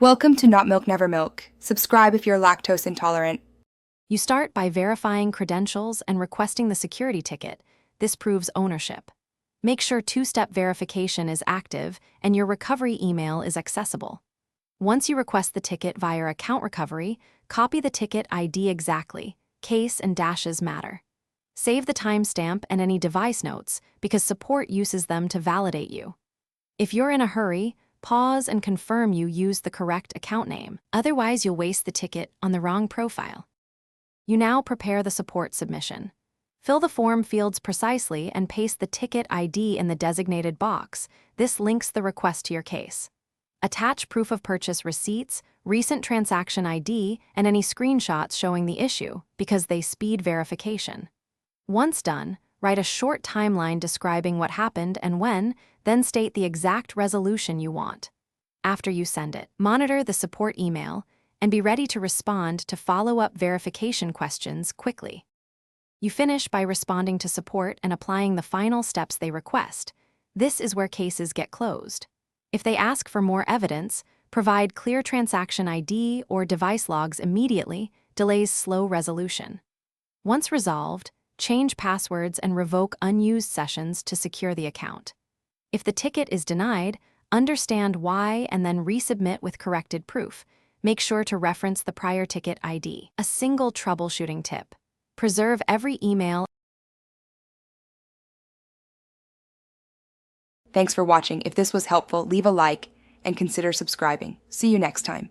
Welcome to Not Milk Never Milk. Subscribe if you're lactose intolerant. You start by verifying credentials and requesting the security ticket. This proves ownership. Make sure two-step verification is active and your recovery email is accessible. Once you request the ticket via account recovery, copy the ticket ID exactly. Case and dashes matter. Save the timestamp and any device notes because support uses them to validate you. If you're in a hurry, pause and confirm you use the correct account name. Otherwise, you'll waste the ticket on the wrong profile. You now prepare the support submission. Fill the form fields precisely and paste the ticket ID in the designated box. This links the request to your case. Attach proof of purchase receipts, recent transaction ID, and any screenshots showing the issue because they speed verification. Once done, write a short timeline describing what happened and when, then state the exact resolution you want. After you send it, monitor the support email and be ready to respond to follow-up verification questions quickly. You finish by responding to support and applying the final steps they request. This is where cases get closed. If they ask for more evidence, provide clear transaction ID or device logs immediately, delays slow resolution. Once resolved, change passwords and revoke unused sessions to secure the account. If the ticket is denied, understand why and then resubmit with corrected proof. Make sure to reference the prior ticket ID. A single troubleshooting tip: preserve every email. Thanks for watching. If this was helpful, leave a like and consider subscribing. See you next time.